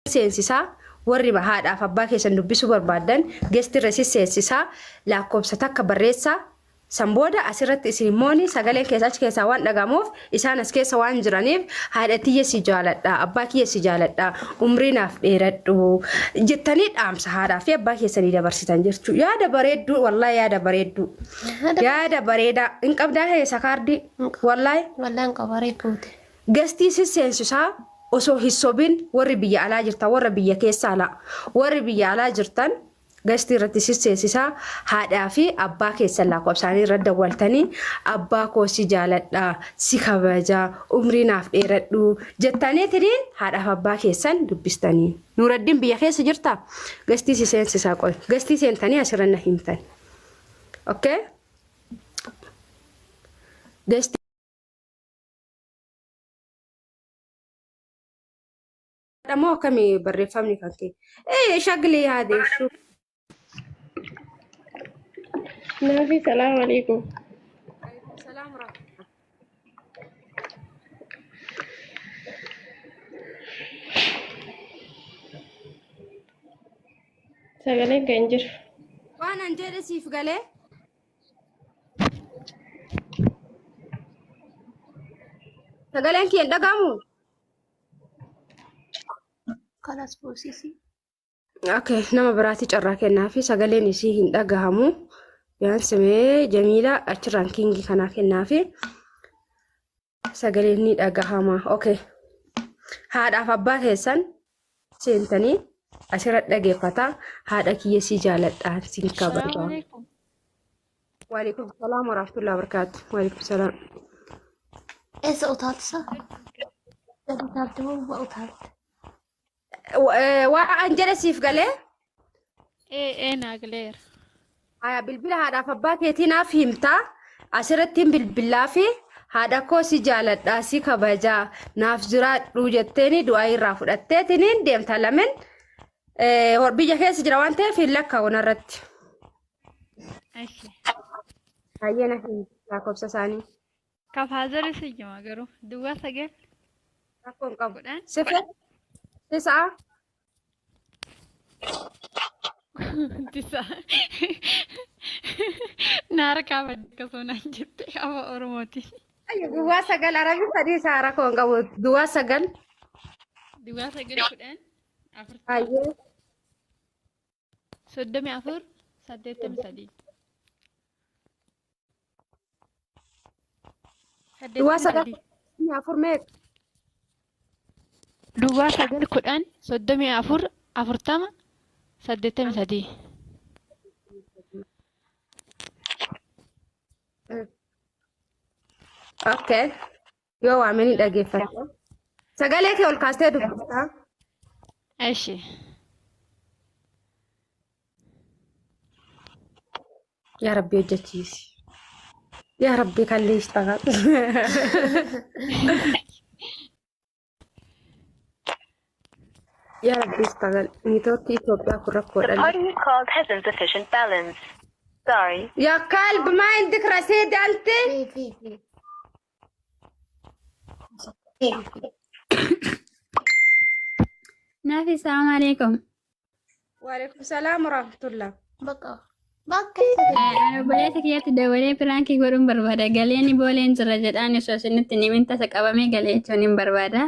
seensisaa warri haadhaaf abbaa keessan dubbisuu barbaadan geestii irra seensisaa lakkoofsa takka barreessaa san booda asirratti isin immooni sagaleen keessaa waan dhagamuuf isaan as keessa waan jiraniif haadha tiyya si jaaladha abbaa kiyya si jaaladha umriinaaf dheeradhu jettanii dhaamsa haadhaa fi abbaa keessanii dabarsitan jechuudha. Yaada bareedduu wallahi yaada bareedduu yaada bareedaa hin qabdaa heessa kaardii wallahi Wallaan qabareeduuti. geestii seensisaa osoo hissobin warri biyya alaa jirtan warra biyya keessa alaa warri biyya alaa jirtan geestii irratti seensisaa haadhaa fi abbaa keessan lakkoofsaanii irra dawwaltanii abbaa koo si jaaladha si kabaja umriinaaf dheeradhu jettanii tiriin haadhaaf abbaa keessan dubbistanii. Nuuraddiin biyya keessa jirta geestii seensisaa qoy geestii seentanii asirra na himtan. Okay? Geestii Adamo kami barreeffamni kan kee shagli yaadeessu. Naafi salaamu alaikum. Salaam rahmatullahi. Sagaleen kan jiru. Waan an jedhe siif galee sagaleen kee hin dhagahamu. Kanas boosisi. Okay, nama biraatti carraa kennaa fi sagaleen isii hin dhagahamu. Yaansimee Jamiila achi rankingii kanaa kennaa fi sagaleen ni dhagahama. Okay. Haadhaaf abbaa keessan seentanii asirratti dhageeffataa haadha kiyya si jaaladha sin kabajaa. Waalaikum salaam warahmatullahi wabarakatuh. Waalaikum salaam. Eessa utaaltisa? Gadi utaalte moo bu'a utaalte? Waan an jedhe siif galee naagleera. Aya bilbila haadhaaf abbaa keetii naaf himtaa asirratti bilbilaa fi haadha koo si jaaladha si kabajaa naaf jiraadhu jetteeni du'aa irraa fudhatteetiniin deemta lamen biyya keessa jira waan ta'eef hin lakkaa'uun irratti. Hayyana hin lakkoofsa isaanii. Kafaazara siyyamaa garuu duwwaa sagal. Rakkoon qabu. Sife tisaa. Tisaa. Naara kaaba akkasumas jette kaaba Oromooti. Duwwaa sagal arabii sadii isaa rakkoon qabu duwwaa sagal. Duwwaa sagal kudhan afur. Hayyee. 34 83. Duwwaa sagal afur meeqa? Duwwaa sagal kudhan 34 40 83. Okay. Yoo waamanii dhageeffata. Sagalee kee ol kaastee dubbista. Eshi. Yaa Rabbi hojjechiisi. Yaa Rabbi kallee ishtagal. Yaa Rabbi ishtagal. Niitoorki Itoophiyaa kun rakkoodha. Party you called has insufficient balance. Sorry. Yaa kalb maa indi kirasee daalte? Nafi, salaam alaikum. Waalaikum salaam warahmatullah. Bakka Obboleessa kiyyatti dabalee piraankii godhuun barbaada. Galeeni booleen jira jedhaan osoo isinitti nimin tasa qabamee galee jechuun hin barbaada.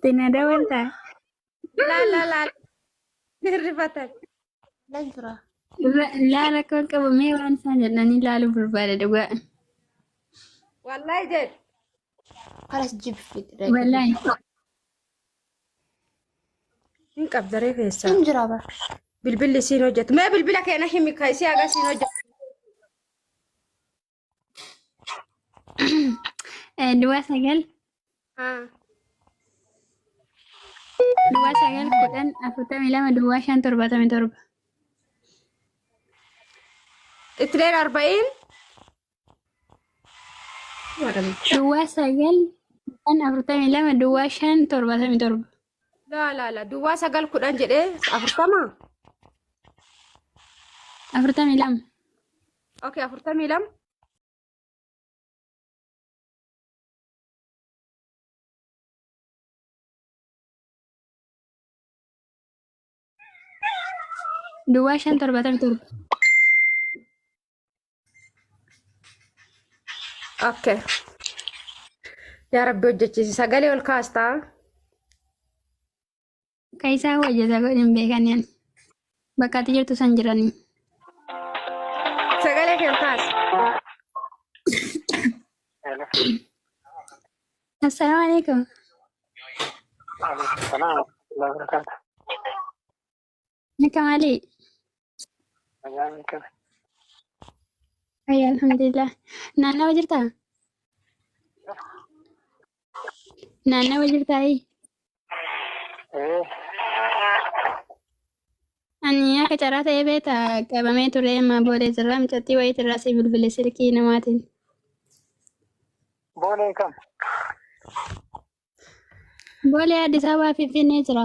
Tina dabaltaa. Laal. Hirrifatan. lan jira. Laala koo qabamee waan isaan jedhanii laaluu barbaada dhugaa. Wallahi jedh. Kanas jibbifte. Wallahi. Hin qabdaree keessaa. Hin jira bara. Bilbilli isiin hojjetu. Mee bilbila keenya himi ka isii agasiin hojjetu. Duwwaa sagal. Duwwaa sagal kudhan 42 duwwaa 5 77. Ittileen 40. Duwwaa sagal kudhan 42 duwwaa 5 77. La. Duwwaa sagal kudhan jedhee 40. 42. Okay, 42. Duwwaa 577. Okay. Yaa Rabbi hojjechiisi. Sagalee ol kaastaa. Kaisaa hojjeta godhin beekaniin. Bakka ati jirtu san jiranii. Sagalee kee ol kaasi. Assalaamu alaikum. Akka maalii? Ayya alhamdulillah. Naannawa jirtaa? Naannawa jirtaayi? Ani akka carraa ta'ee beektaa qabamee ture amma boolee jirraa mucattii wayii irraa si bilbile silkii namaatiin. Boolee kam? Boolee Addis Ababaa Finfinnee jira.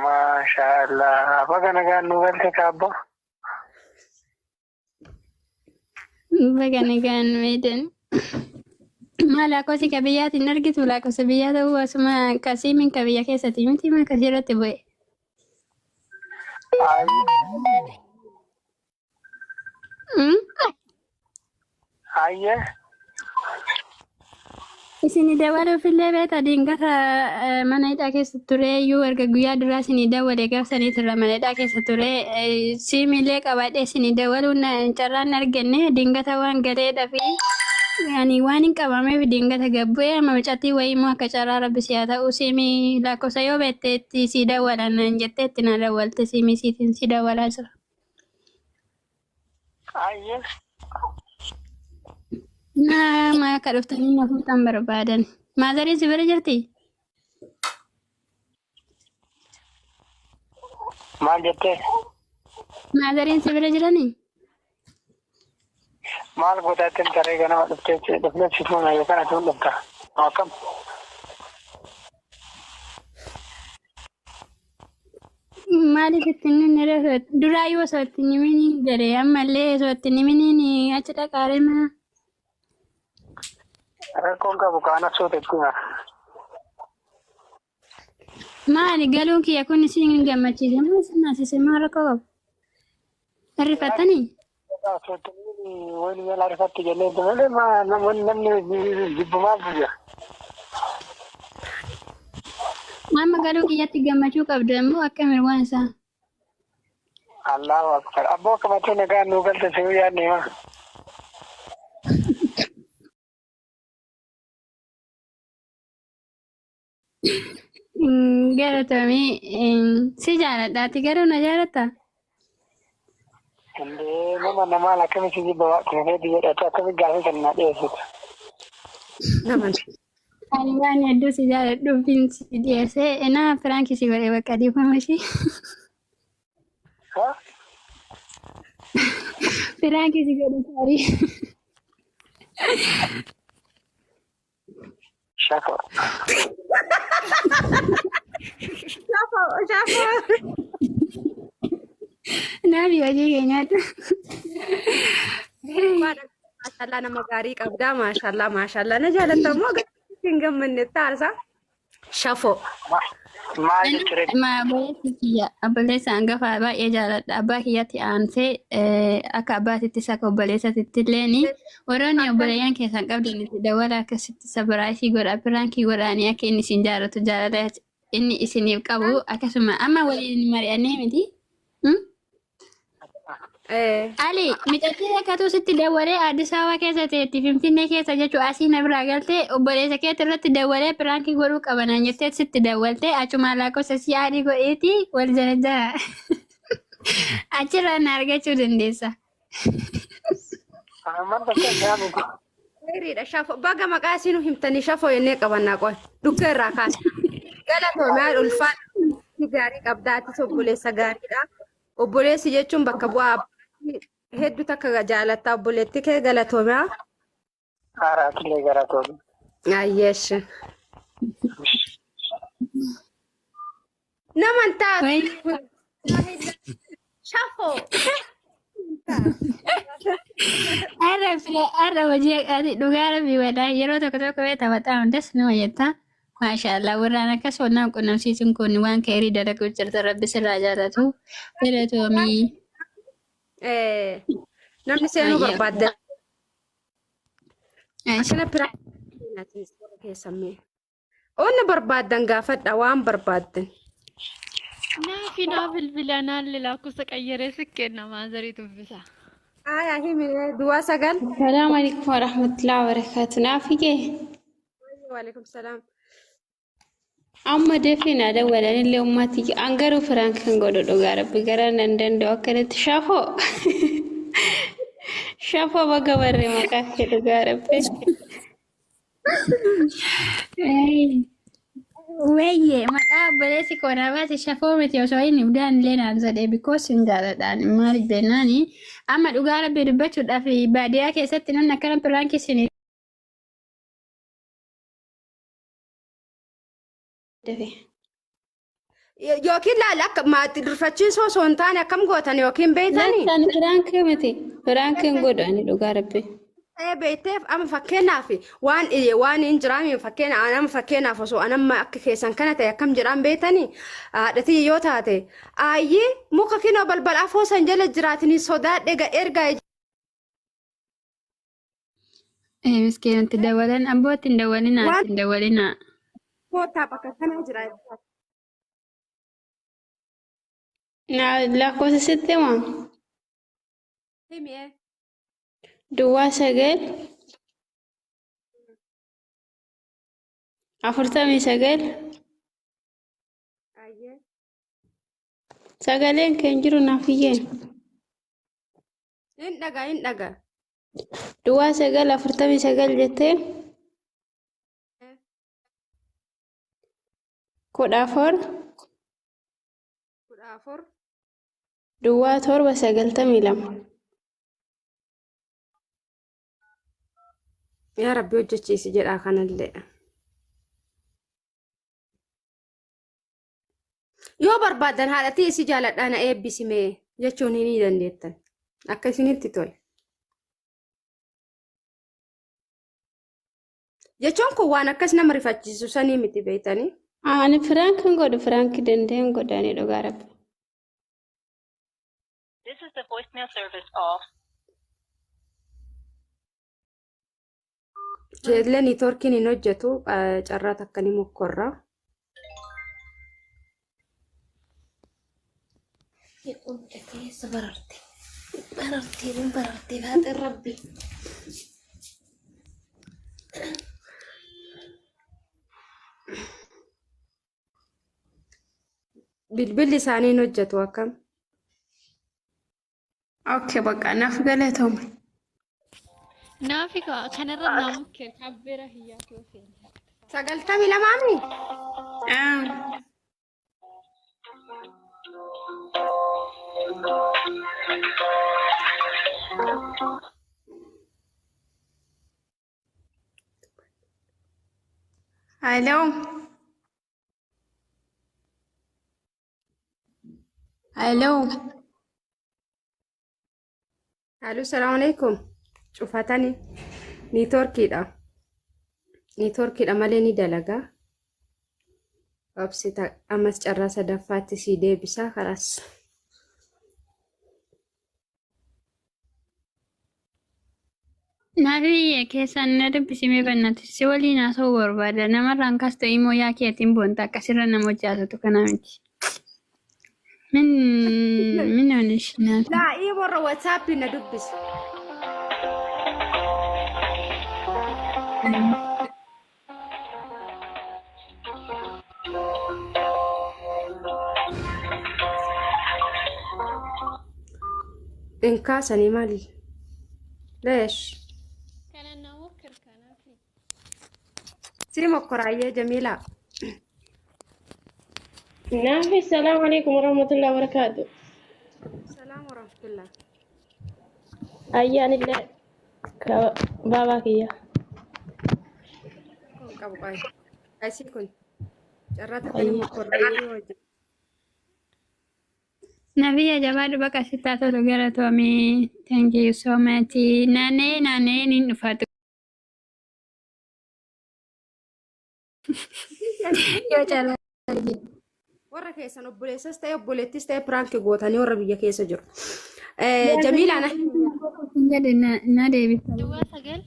Maashaallah. Baga nagaan nu galte kaabbo. Baga nagaan meedan. Maal lakkoofsi qabiyyaatiin argitu lakkoofsa biyyaa ta'uu asuma kasiimiin qabiyya keessatti miti maa kasii irratti bu'e. Ayye. Isinii dabaluufillee beektaa diingata mana hidhaa keessa ture iyyuu erga guyyaa duraa isinii dabalee gaafsaniitirra mana hidhaa keessa ture siimillee qabaadhee isinii dabaluun carraan argenne diingata waan galeedha fi yani waan hin qabameef diingata gabbu'ee amma mucattii wayii immoo akka carraa rabbisi haa ta'u siimii lakkoofsa yoo beekteetti si dawalan jetteetti na dawalte siimii siitiin si dawalaa jira. Ayye. Nama akka dhuftanii na fuutan barbaadan. Maazariin si bira jirti? Maal jettee? Maazariin si bira jiranii? Maal godhaatti taree ganama dhuftee dhufnee situma yookaan ati dhufta? Akkam? Maaliif ittiin inni duraayyuu osoo ittiin himiniin jedhee ammallee osoo ittiin himiniin achi dhaqaalee mana. Rakkoon qabu kaana sootetti maa? Maali galuun kiyya kun isin hin gammachiise maa isin naasise maa rakkoo qabu? Hirrifattanii? Sootumni wani yaalaa rifatti jennee malee namni jibbumaa biyya. Amma galuu kiyyatti gammachuu qabdu ammoo akkamiin waan isaa? Allahu akbar. Abboo qabatee nagaan nu galte si'uu yaadne maa? Galatamii si jaaladha ati garuu na jaalatta? Indee nama akkamitti jibba waaqni fedhi jedhatu akkamitti gaafii kan na dhiyeessitu. Ani waan hedduu si jaaladhuufin si dhiyeessee enaa firaankii si godhee bakka dhiifama ishee. Firaankii si godhe saarii. Shafo. Naafi hojii keenyaatti. Maashaallah nama gaarii qabdaa. Maashaallah na jaalattamoo hin gammanne taarsa. Shafo. Maal jechuudha? Obboleessi kiyya obboleessa hangafa baay'ee jaaladha. Abbaa kiyyatti aansee akka abbaatittis akka obboleessatti illeeni warroonni obboleeyyan keessan qabdan itti dawala akkasitti sabiraayisii godha piraankii godhaanii akka inni isin jaalatu jaalala inni isiniif qabu akkasuma amma waliin mari'annee miti. Ali miidhagdee akkatu sitti dawalee Addis Ababaa keessa ta'etti Finfinnee keessa jechuun asii na biraa galtee obboleessa keetti irratti dawalee piraankii godhuu qabanaan jettee sitti dawaltee achuma lakkoofsa si adii godheeti wal jala achirraa na argachuu dandeessa. Shafo baga maqaa isin himtanii shafoo jennee qabannaa qoon dhukkee irraa kaasa. Galatoomaa ulfaan gaarii qabdaatis obboleessa gaariidha. Obboleessi jechuun bakka bu'aa hedduu takka jaalattaa obboleetti kee galatoomaa. Haaraatilee galatoomaa. Ayyeesh. Naman taatu. Shafoo. Arra hojii dhugaa rabbii wadhaa yeroo tokko beektaa waxaa hundas nama jettaa. Maashaallah warraan akkas wannaan qunnamsiisuun kun waan ka'eerii dalaguu jirtu rabbi sirraa jaalatu filatoomii. Namni seenuu Ayyaa. barbaadde Aisha. akkana piraatiin keessamee. Onni barbaaddan gaafadha waan barbaaddan. Naafi naa bilbilanaan lakkoofsa qayyaree sikkeenna maazarii dubbisa. Aayaa himee duwwaa sagal. Assalamu alaikum warahmatullahi wabarakatuh. Naafige. Waalaikum salaam. Amma defina da wadannan ummati an garo frankan godo do garabbi garan nan dan da wakkalati shafo. Shafo baga barre maka ke do garabbi. Wayye maka bare si kona ba si shafo meti o so ini udan lena zade because indala dan mari benani amma do garabbi dubbatu da fi badiya ke satti nan karan franki sini. Yookiin laala akka maatii durfachiisoo osoo hin taane akkam gootan yookiin beeytanii? Laatan franki meti frankin godo ani do garabbi. Beekteef amma fakkeenyaaf waan hin jiraami fakkeenyaaf osoo anamma akka keessan kana ta'e akkam jedhaan beektanii haadhatii yoo taate ayyee muka kinoo balbala afoo san jala jiraatanii sodaadhe ergaa Miskiinatti dawalan abbootti hin dawalinaa hin dawalinaa. kootaa bakka kana jira. Lakkoofsa sitti moo? Himee Duwwaa sagal 49 ayyee sagaleen kan jiru naaf iyyeen. hin dhagaa. Duwwaa sagal 49 jettee 14 Duwwaa 7 92. Yaa Rabbi hojjechiisi jedhaa kanallee. Yoo barbaadan haadhatii isi jaaladhaan eebbisimee jechuun ni dandeettan. Akka isinitti tole. Jechuun kun waan akkas nama rifachiisu sanii miti beektanii. Ani frankin godhu franki dandeen godhanii dhugaa rabbi. This is the voicemail service of Jeellee niitoorkiin hin hojjetu carraa takka ni mokkorra. keessa bararte baate rabbi. Bilbilli isaanii hin hojjetu akkam. Okay bakka naaf galatooma. Naafi kanarra naamukkee kabbeera hiyyaa keessa. 92 Hello. Hello. Halloo salaamu alaikum. Cufatanii niitoorkiidha malee ni dalagaa. Obsita ammas carraa sadaffaatti sii deebisaa karaas. Naafi keessaan na dubbisimee bannatti si waliin haasa'uu barbaada. Namarraan kaas ta'e immoo yaa keetiin boonta akkasirra nama hojjaatatu kana miti. Min oonish naafi. Laa'ii warra WhatsApp na dubbisa. Inkaasanii maali? Leesh. سيري مقراية جميلة. نافي السلام عليكم ورحمة الله وبركاته. السلام ورحمة الله. أيان الله بابا كيا. كم قاي. أيسي كن. جرّت كلمة مقراية. Nafi ya jabaadhu bakka sitti tolu gara toomii. Thank you so much. Naannee ni dhufatu. Yoo caalaa warra keessan obboleessas ta'e obboleettis ta'e piraanki gootanii warra biyya keessa jiru. Jamiilaan jedhe na deebisa. Duwwaa sagal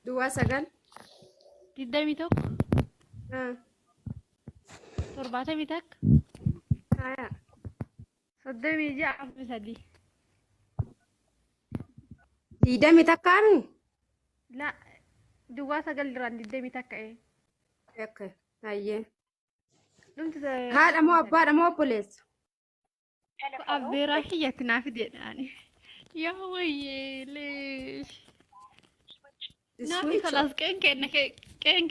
duwwaa sagal 21 ah, 70 takka haya 36 diidami takkaami la duwwaa sagal duraan 20 takka akka hayyee dhumti haadha moo abbaadha moo obboleessa abbeeraa kiyyatti naaf jedhaani yaa wayyee leesh naafi kalaas qeen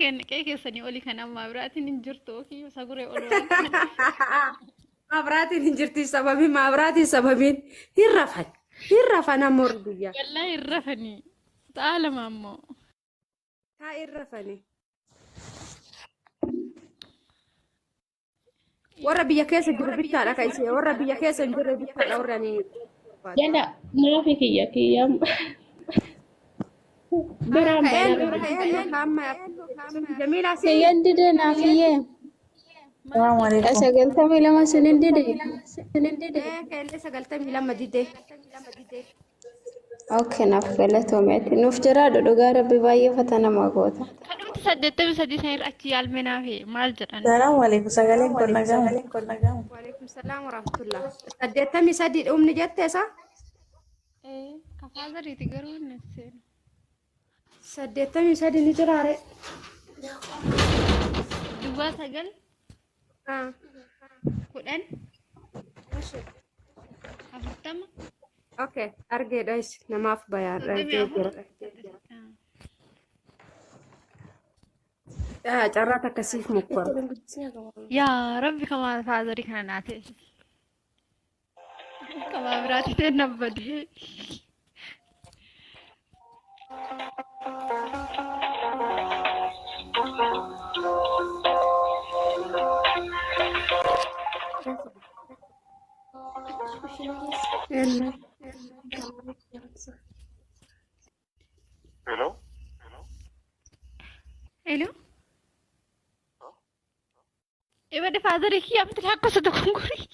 kenne qee keessanii oli kan ammaa biraatiin hin jirtu ofii saguree ol Maabraatiin hin jirti sababii maabraatiin sababiin hin rafan ammoo guyyaa wallaahi hin rafanii sa'a lama ammoo taa hin rafani warra biyya keessa jiru bittaadha kan ishee warra biyya keessa hin jirre bittaadha warra ni Jala naafi kiyya biraan Jamiilaa si Kiyyan dide naafiyyee. Sagaltamii lama sinin dide. keellee 92 didee Okay, naaf galatoometi. Nuuf jiraadhu dhugaa rabbi baay'ee fatanamaa goota. kadhumti 83 san irra achi yaalmenaa fi maal jedhan Salaam alaikum sagaleen kun nagamu. waalaikum salaam warahmatullah 83 dhumni jetteesa kafaa zariiti garuu inni seenu 83 ni jiraare duwwaa sagal ah 10 40 okay argeedhas namaaf bayaan jira carraa takkasiif mukkora yaa rabbi kamaa faazarii kana naa ta'e kamaa biraatti ta'e nabbadee Hello? hello ibadde faazarii kiyyaa miti lakkoofsa tokkongorii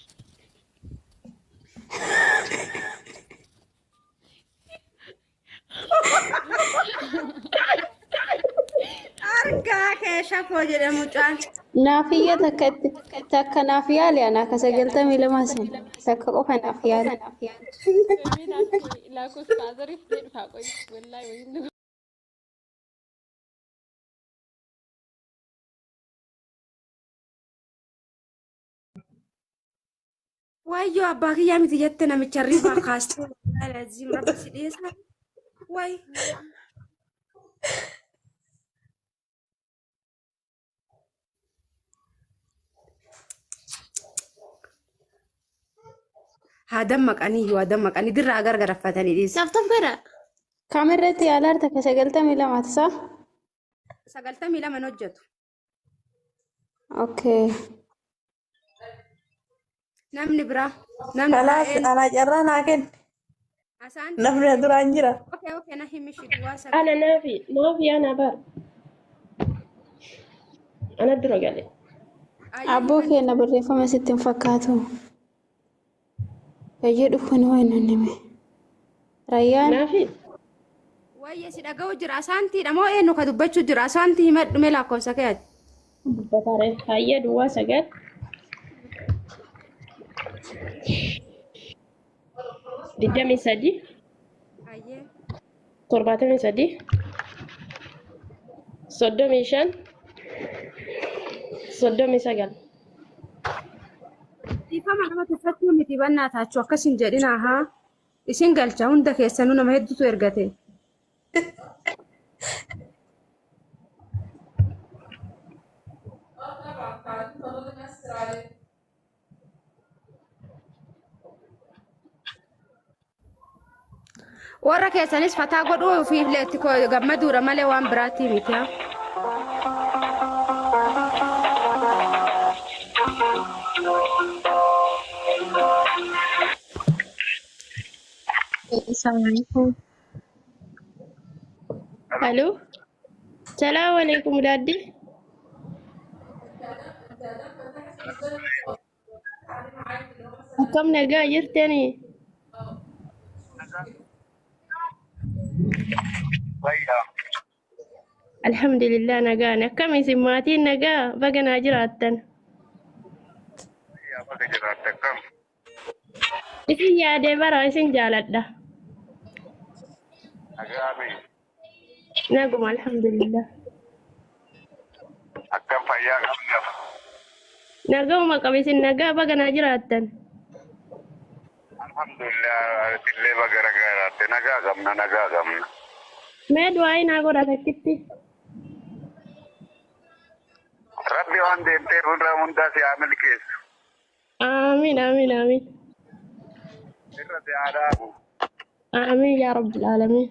argaa kee shafoo jedhamu caan Naafiyya takka naaf yaali ana akka 92 sin takka qofa naaf yaali. lakkoofsa faazarii fudhee dhufaa qoyi wallaahi wayiin wayyoo abbaa kiyyaa miti jette namicha ribaa kaastee lazim rabbi si dhiyeessa way haa dammaqanii dirraa gargaraffatanii dhiisa Saftan fedha. Kaamirratti yaalaa takka 92 tasaa? 92 hojjetu Okay. namni biraa Kalaas alaa carraa naa kenni. asaan Namni duraan jira. okay na himishi duwaa Ana naafi ana bar. Ana dura gale. Abboo keenya barreeffama sitti hin fakkaatu. Fayyadu kun waan nannime. Rayyaan Naafi wayye si dhaga'u jira asaantiidha moo eenyu ka dubbachuu jira asaantii himadhume lakkoofsa kee ati dubbatare hayya duwwaa sagal. Digdamii sadii hayyee 73 35 39 dhiifama nama tuffachuu miti bannaa taachuu akkas hin jedhinaa haa isin galcha hunda keessanuu nama hedduutu ergate warra keessanis fataa godhuu fi leetti gammaduudha malee waan biraatti miti haa Halo. Assalamualaikum Daddy. Akkam nagaa jirtanii? Wayyaa. Alhamdulillah nagaan. Akkam isin maatiin nagaa baga naa jiraattan? Wayyaa bakka jiraatte akkam. Isin yaadee bara isin jaaladha. Nagaami. Naguma alhamdulillah. Akkam fayyaa qabna. Nagauma qabisin nagaa baga naa jiraattan. Alhamdulillah illee bakka jiraatte nagaa qabna. Mee du'aayi naa godhata akkitti? Rabbi waan deemteef hundaa hundaa si haa milkeessu. Amiin amiin amiin. Irra si haa dhaabu. Amiin yaa rabbil aalamiin.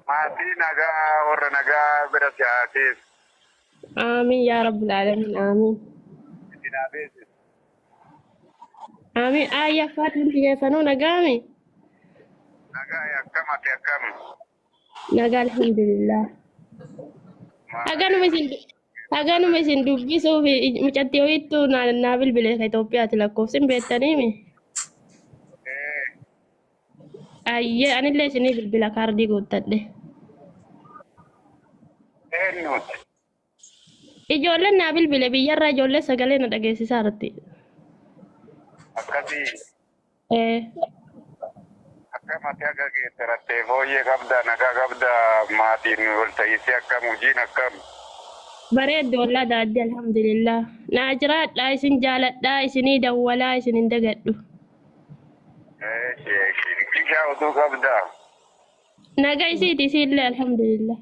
Maatii nagaa warra nagaa bira si haa teessu. Amiin yaa rabbil aalamiin amiin. Isin haa beeksisu. Amiin ayya faatiin xiyyeeffannoo nagaami? Nagaa akkam ati akkam. Nagaa alhamdulillah. Haganuma isin dubbisuuf mucattii ho'ittuu naa bilbilee ka Itoophiyaati lakkoofsin beektaniimi? Ayyee anillee isinii bilbila kaardii guuttadhe. Eenyuuti? Ijoolleen naa bilbile biyyarraa ijoollee sagalee na dhageessisaa irratti. Akkasii. Eh. Akkam ati akka geessarattee fooyyee qabda nagaa qabda maatiin wal ta'isee akkam hojiin akkam. Bareeddu wallaa daaddi alhamdulillah. Naa jiraadhaa isin jaaladhaa isinii dawwalaa isin hin dagadhu. Bishaa utuu qabda. Nagaa isiiti isiillee alhamdulillah.